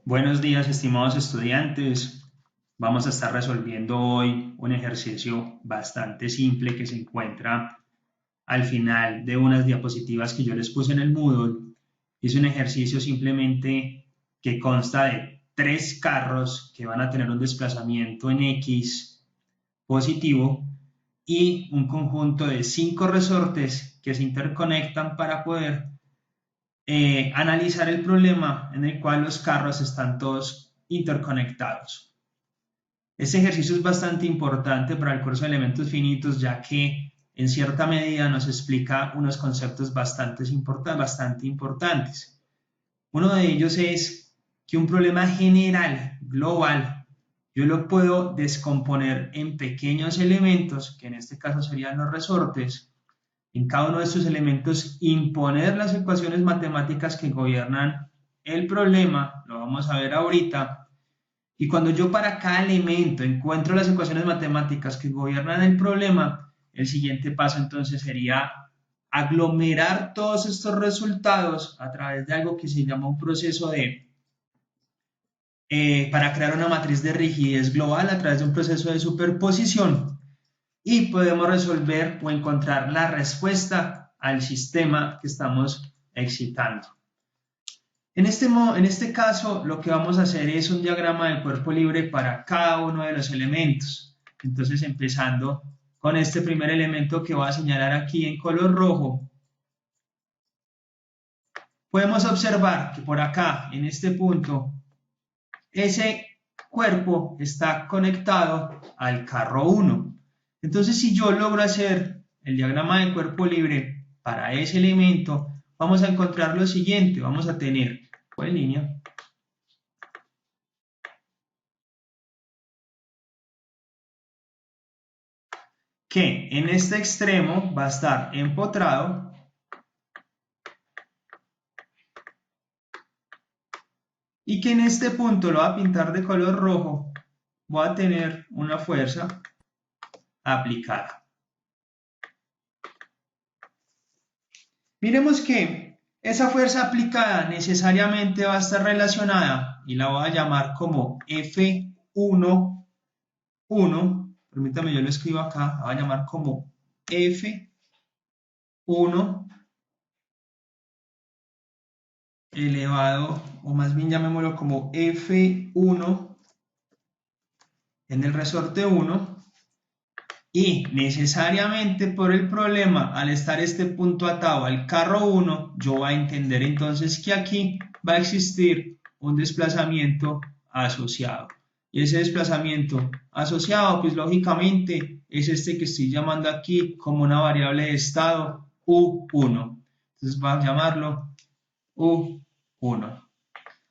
Buenos días, estimados estudiantes. Vamos a estar resolviendo hoy un ejercicio bastante simple que se encuentra al final de unas diapositivas que yo les puse en el Moodle. Es un ejercicio simplemente que consta de 3 carros que van a tener un desplazamiento en X positivo y un conjunto de 5 resortes que se interconectan para poder analizar el problema en el cual los carros están todos interconectados. Este ejercicio es bastante importante para el curso de elementos finitos, ya que en cierta medida nos explica unos conceptos bastante importantes. Uno de ellos es que un problema general, global, yo lo puedo descomponer en pequeños elementos, que en este caso serían los resortes. En cada uno de estos elementos imponer las ecuaciones matemáticas que gobiernan el problema, lo vamos a ver ahorita, y cuando yo para cada elemento encuentro las ecuaciones matemáticas que gobiernan el problema, el siguiente paso entonces sería aglomerar todos estos resultados a través de algo que se llama un proceso para crear una matriz de rigidez global a través de un proceso de superposición, y podemos resolver o encontrar la respuesta al sistema que estamos excitando. En este caso, lo que vamos a hacer es un diagrama de cuerpo libre para cada uno de los elementos. Entonces, empezando con este primer elemento que voy a señalar aquí en color rojo, podemos observar que por acá, en este punto, ese cuerpo está conectado al carro 1. Entonces, si yo logro hacer el diagrama de cuerpo libre para ese elemento, vamos a encontrar lo siguiente. Vamos a tener en línea que en este extremo va a estar empotrado y que en este punto lo voy a pintar de color rojo, voy a tener una fuerza aplicada. Miremos que esa fuerza aplicada necesariamente va a estar relacionada y la voy a llamar como F1, permítame yo lo escribo acá, la voy a llamar como F1 elevado, o más bien llamémoslo como F1 en el resorte 1, y necesariamente por el problema, al estar este punto atado al carro 1, yo voy a entender entonces que aquí va a existir un desplazamiento asociado. Y ese desplazamiento asociado, pues lógicamente, es este que estoy llamando aquí como una variable de estado U1. Entonces vamos a llamarlo U1.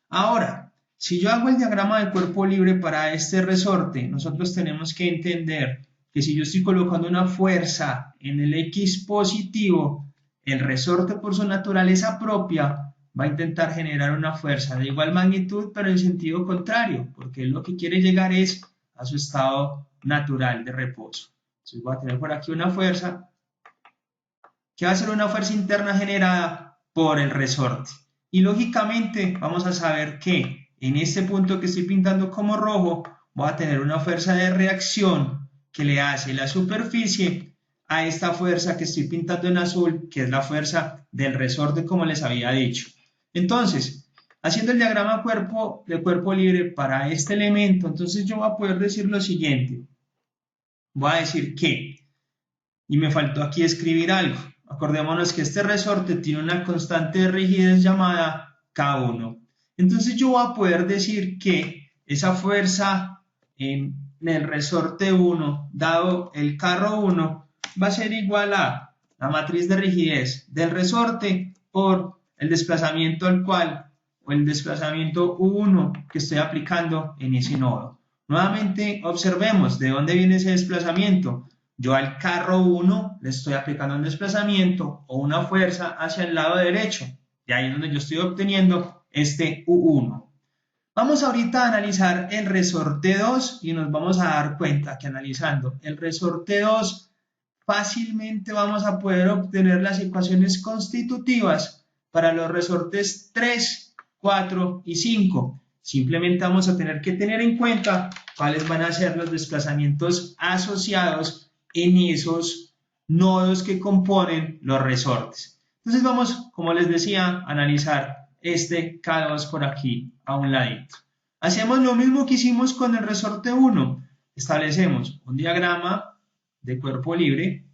Ahora, si yo hago el diagrama de cuerpo libre para este resorte, nosotros tenemos que entender que si yo estoy colocando una fuerza en el X positivo, el resorte por su naturaleza propia va a intentar generar una fuerza de igual magnitud, pero en sentido contrario, porque lo que quiere llegar es a su estado natural de reposo. Entonces voy a tener por aquí una fuerza que va a ser una fuerza interna generada por el resorte. Y lógicamente vamos a saber que en este punto que estoy pintando como rojo, voy a tener una fuerza de reacción que le hace la superficie a esta fuerza que estoy pintando en azul, que es la fuerza del resorte, como les había dicho. Entonces, haciendo el diagrama de cuerpo libre para este elemento, entonces yo voy a poder decir lo siguiente. Voy a decir que, y me faltó aquí escribir algo, acordémonos que este resorte tiene una constante de rigidez llamada K1. Entonces yo voy a poder decir que esa fuerza en el resorte 1, dado el carro 1, va a ser igual a la matriz de rigidez del resorte por el desplazamiento al cual, o el desplazamiento U1 que estoy aplicando en ese nodo. Nuevamente observemos de dónde viene ese desplazamiento. Yo al carro 1 le estoy aplicando un desplazamiento o una fuerza hacia el lado derecho. Y ahí es donde yo estoy obteniendo este U1. Vamos ahorita a analizar el resorte 2 y nos vamos a dar cuenta que analizando el resorte 2 fácilmente vamos a poder obtener las ecuaciones constitutivas para los resortes 3, 4 y 5. simplemente vamos a tener que tener en cuenta cuáles van a ser los desplazamientos asociados en esos nodos que componen los resortes. Entonces vamos, como les decía, a analizar este K2 por aquí a un ladito. Hacemos lo mismo que hicimos con el resorte 1. Establecemos un diagrama de cuerpo libre.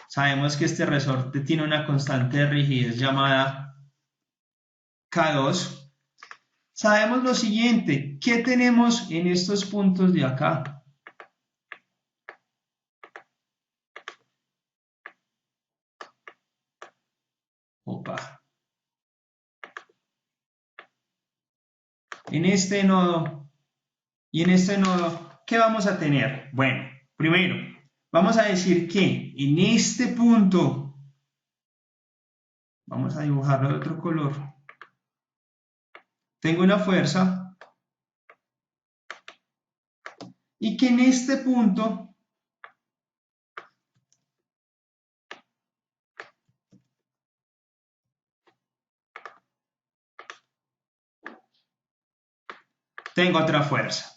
Sabemos que este resorte tiene una constante de rigidez llamada K2. Sabemos lo siguiente, ¿qué tenemos en estos puntos de acá? Opa. En este nodo y en este nodo, ¿qué vamos a tener? Bueno, primero, vamos a decir que en este punto, vamos a dibujarlo de otro color, tengo una fuerza y que en este punto tengo otra fuerza.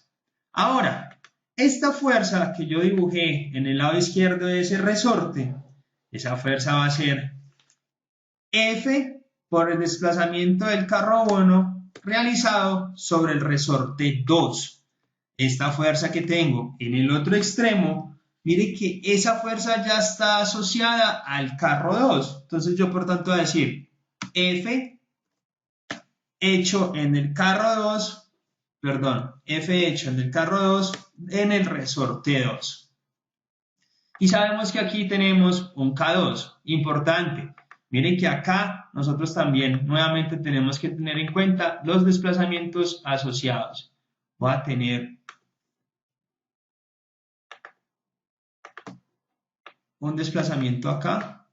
Ahora, esta fuerza que yo dibujé en el lado izquierdo de ese resorte, esa fuerza va a ser F por el desplazamiento del carro 1 realizado sobre el resorte 2. Esta fuerza que tengo en el otro extremo, mire que esa fuerza ya está asociada al carro 2. Entonces yo por tanto voy a decir F hecho en el carro 2, perdón, F hecho en el carro 2 en el resorte 2. Y sabemos que aquí tenemos un K2, importante. Miren que acá nosotros también nuevamente tenemos que tener en cuenta los desplazamientos asociados. Voy a tener un desplazamiento acá,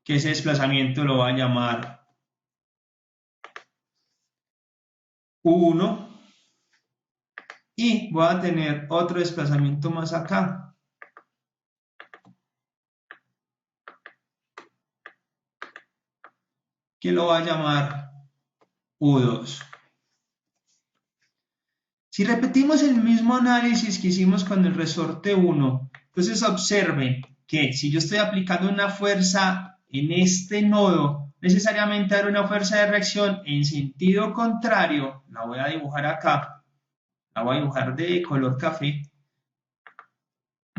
que ese desplazamiento lo voy a llamar 1 y voy a tener otro desplazamiento más acá, que lo voy a llamar U2. Si repetimos el mismo análisis que hicimos con el resorte 1, entonces observen que si yo estoy aplicando una fuerza en este nodo, necesariamente habrá una fuerza de reacción en sentido contrario, la voy a dibujar acá, la voy a dibujar de color café,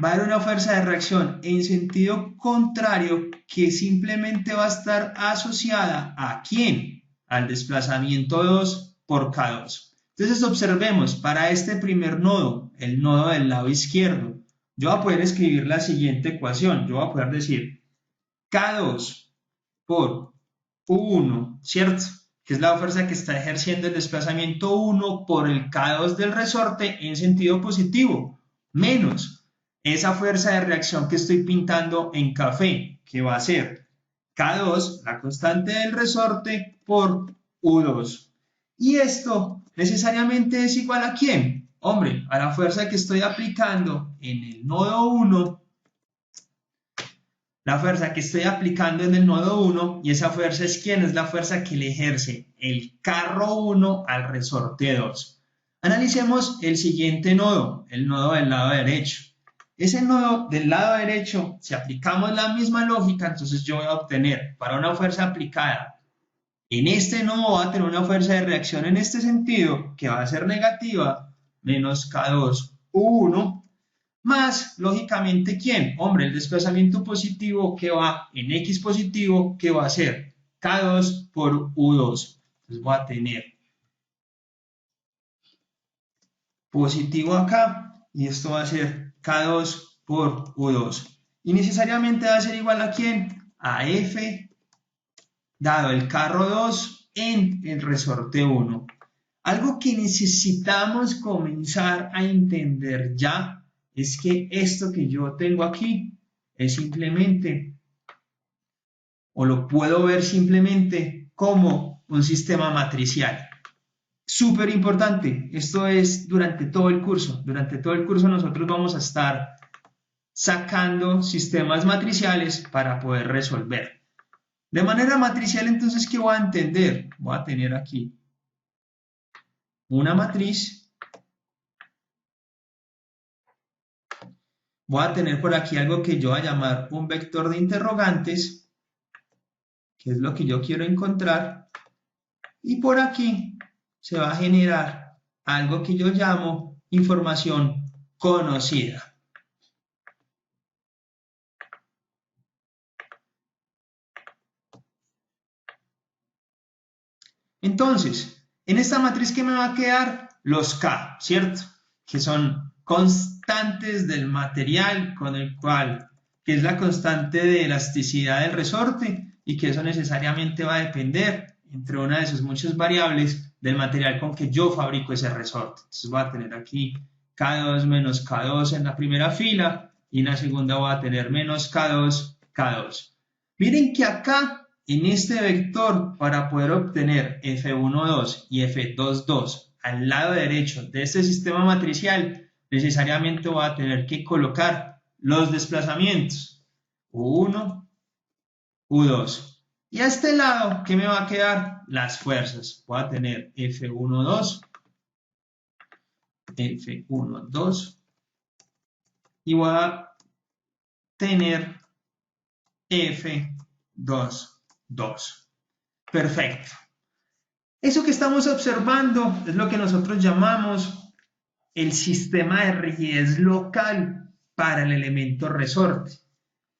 va a haber una fuerza de reacción en sentido contrario que simplemente va a estar asociada ¿a quién? Al desplazamiento 2 por K2. Entonces observemos, para este primer nodo, el nodo del lado izquierdo, yo voy a poder escribir la siguiente ecuación. Yo voy a poder decir K2 por U1, ¿cierto? Que es la fuerza que está ejerciendo el desplazamiento 1 por el K2 del resorte en sentido positivo, menos esa fuerza de reacción que estoy pintando en café, que va a ser K2, la constante del resorte, por U2. Y esto necesariamente es igual ¿a quién? Hombre, a la fuerza que estoy aplicando en el nodo 1, la fuerza que estoy aplicando en el nodo 1, y esa fuerza es ¿quién? Es la fuerza que le ejerce el carro 1 al resorte 2. Analicemos el siguiente nodo, el nodo del lado derecho. Ese nodo del lado derecho, si aplicamos la misma lógica, entonces yo voy a obtener para una fuerza aplicada en este nodo va a tener una fuerza de reacción en este sentido, que va a ser negativa, menos K2 U1, más, lógicamente, ¿quién? Hombre, el desplazamiento positivo que va en X positivo, que va a ser K2 por U2. Entonces voy a tener positivo acá, y esto va a ser K2 por U2. Y necesariamente va a ser igual ¿a quién? A F dado el carro 2 en el resorte 1. Algo que necesitamos comenzar a entender ya es que esto que yo tengo aquí es simplemente, o lo puedo ver simplemente como un sistema matricial. Súper importante, esto es durante todo el curso. Durante todo el curso nosotros vamos a estar sacando sistemas matriciales para poder resolver. De manera matricial, entonces, ¿qué voy a entender? Voy a tener aquí una matriz, voy a tener por aquí algo que yo voy a llamar un vector de interrogantes, que es lo que yo quiero encontrar, y por aquí se va a generar algo que yo llamo información conocida. Entonces, en esta matriz, ¿qué me va a quedar? Los K, ¿cierto? Que son constantes del material con el cual, que es la constante de elasticidad del resorte y que eso necesariamente va a depender, entre una de sus muchas variables, del material con que yo fabrico ese resorte. Entonces voy a tener aquí K2 menos K2 en la primera fila y en la segunda voy a tener menos K2, K2. Miren que acá en este vector, para poder obtener F12 y F22 al lado derecho de este sistema matricial, necesariamente voy a tener que colocar los desplazamientos U1, U2. Y a este lado, ¿qué me va a quedar? Las fuerzas. Voy a tener F12, F12 y voy a tener F22. Perfecto. Eso que estamos observando es lo que nosotros llamamos el sistema de rigidez local para el elemento resorte.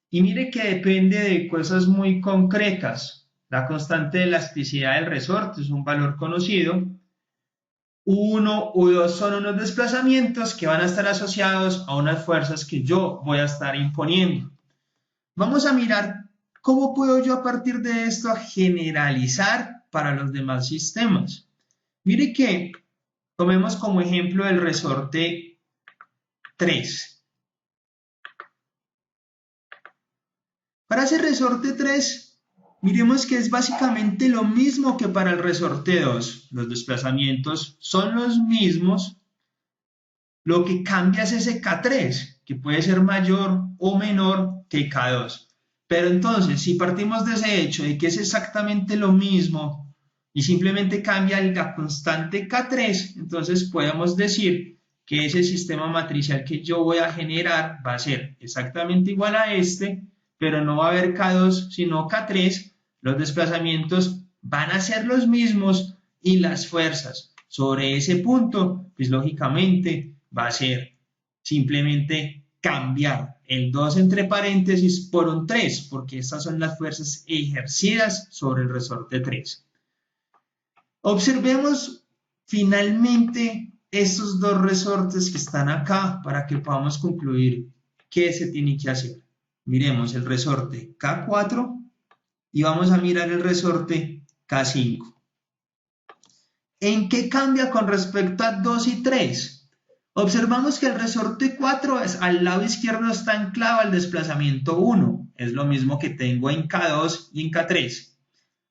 Y mire que depende de cosas muy concretas. La constante de elasticidad del resorte es un valor conocido. U1, U2 son unos desplazamientos que van a estar asociados a unas fuerzas que yo voy a estar imponiendo. Vamos a mirar cómo puedo yo a partir de esto generalizar para los demás sistemas. Mire que tomemos como ejemplo el resorte 3. Para ese resorte 3, miremos que es básicamente lo mismo que para el resorte 2. Los desplazamientos son los mismos. Lo que cambia es ese K3, que puede ser mayor o menor que K2. Pero entonces, si partimos de ese hecho de que es exactamente lo mismo y simplemente cambia la constante K3, entonces podemos decir que ese sistema matricial que yo voy a generar va a ser exactamente igual a este, pero no va a haber K2 sino K3, los desplazamientos van a ser los mismos y las fuerzas sobre ese punto, pues lógicamente va a ser simplemente cambiar el 2 entre paréntesis por un 3, porque estas son las fuerzas ejercidas sobre el resorte 3. Observemos finalmente estos dos resortes que están acá para que podamos concluir qué se tiene que hacer. Miremos el resorte K4 y vamos a mirar el resorte K5. ¿En qué cambia con respecto a 2 y 3? Observamos que el resorte 4 al lado izquierdo está anclado al desplazamiento 1. Es lo mismo que tengo en K2 y en K3.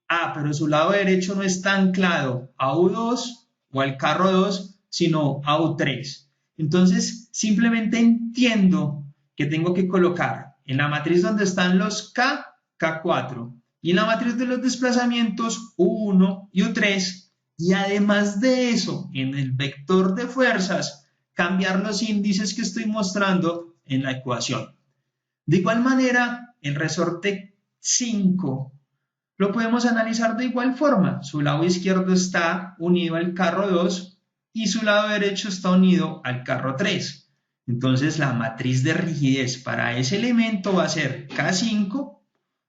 Ah, pero su lado derecho no está anclado a U2 o al carro 2, sino a U3. Entonces, simplemente entiendo que tengo que colocar en la matriz donde están los K, K4, y en la matriz de los desplazamientos U1 y U3, y además de eso, en el vector de fuerzas, cambiar los índices que estoy mostrando en la ecuación. De igual manera, el resorte 5 lo podemos analizar de igual forma. Su lado izquierdo está unido al carro 2 y su lado derecho está unido al carro 3. Entonces, la matriz de rigidez para ese elemento va a ser K5,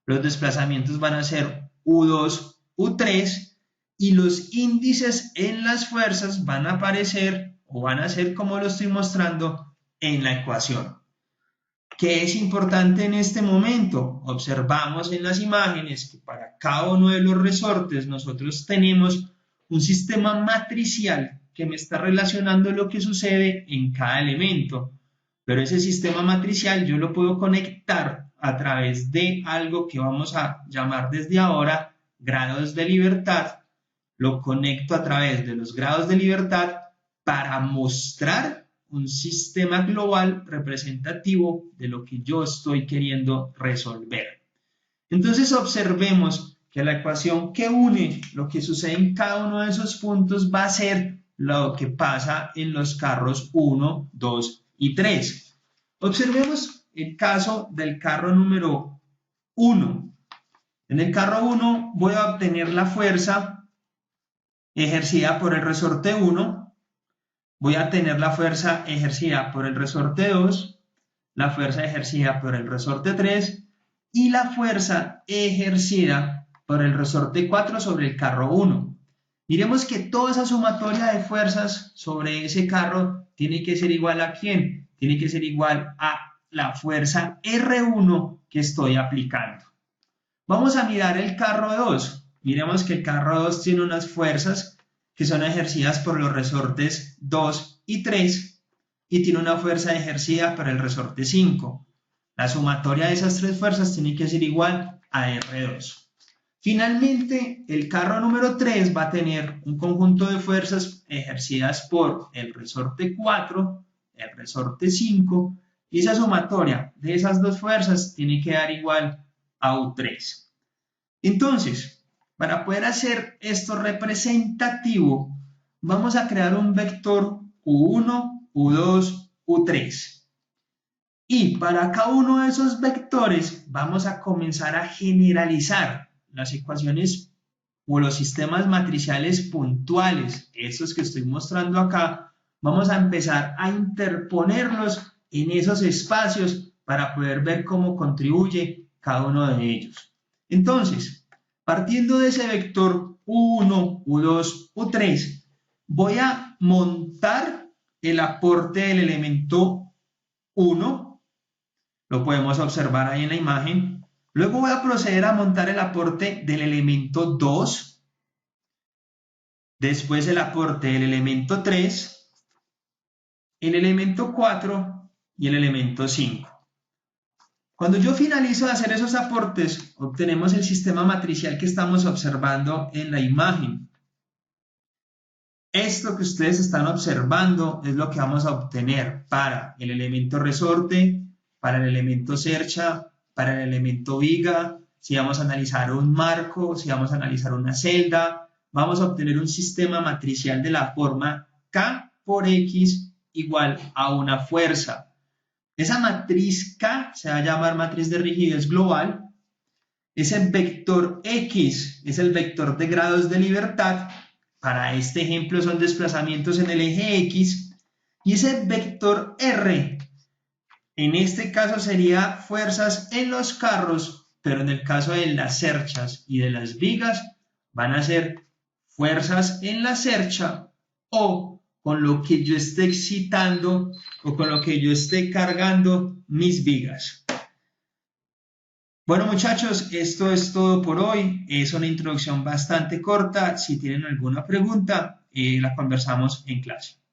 los desplazamientos van a ser U2, U3, y los índices en las fuerzas van a aparecer o van a ser como lo estoy mostrando en la ecuación. ¿Qué es importante en este momento? Observamos en las imágenes que para cada uno de los resortes nosotros tenemos un sistema matricial que me está relacionando lo que sucede en cada elemento. Pero ese sistema matricial yo lo puedo conectar a través de algo que vamos a llamar desde ahora grados de libertad. Lo conecto a través de los grados de libertad para mostrar un sistema global representativo de lo que yo estoy queriendo resolver. Entonces observemos que la ecuación que une lo que sucede en cada uno de esos puntos va a ser lo que pasa en los carros 1, 2 y 3. Observemos el caso del carro número 1. En el carro 1 voy a obtener la fuerza ejercida por el resorte 1, voy a tener la fuerza ejercida por el resorte 2, la fuerza ejercida por el resorte 3 y la fuerza ejercida por el resorte 4 sobre el carro 1. Miremos que toda esa sumatoria de fuerzas sobre ese carro tiene que ser igual ¿a quién? Tiene que ser igual a la fuerza R1 que estoy aplicando. Vamos a mirar el carro 2. Miremos que el carro 2 tiene unas fuerzas que son ejercidas por los resortes 2 y 3 y tiene una fuerza ejercida por el resorte 5. La sumatoria de esas tres fuerzas tiene que ser igual a R2. Finalmente, el carro número 3 va a tener un conjunto de fuerzas ejercidas por el resorte 4, el resorte 5, y esa sumatoria de esas dos fuerzas tiene que dar igual a U3. Entonces, para poder hacer esto representativo, vamos a crear un vector U1, U2, U3. Y para cada uno de esos vectores vamos a comenzar a generalizar las ecuaciones o los sistemas matriciales puntuales, estos que estoy mostrando acá, vamos a empezar a interponerlos en esos espacios para poder ver cómo contribuye cada uno de ellos. Entonces, partiendo de ese vector U1, U2, U3, voy a montar el aporte del elemento 1, lo podemos observar ahí en la imagen. Luego voy a proceder a montar el aporte del elemento 2, después el aporte del elemento 3, el elemento 4 y el elemento 5. Cuando yo finalizo de hacer esos aportes, obtenemos el sistema matricial que estamos observando en la imagen. Esto que ustedes están observando es lo que vamos a obtener para el elemento resorte, para el elemento cercha, para el elemento viga, si vamos a analizar un marco, si vamos a analizar una celda, vamos a obtener un sistema matricial de la forma K por X igual a una fuerza. Esa matriz K se va a llamar matriz de rigidez global. Ese vector X es el vector de grados de libertad. Para este ejemplo son desplazamientos en el eje X. Y ese vector R, en este caso sería fuerzas en los carros, pero en el caso de las cerchas y de las vigas van a ser fuerzas en la cercha o con lo que yo esté excitando o con lo que yo esté cargando mis vigas. Bueno muchachos, esto es todo por hoy. Es una introducción bastante corta. Si tienen alguna pregunta, la conversamos en clase.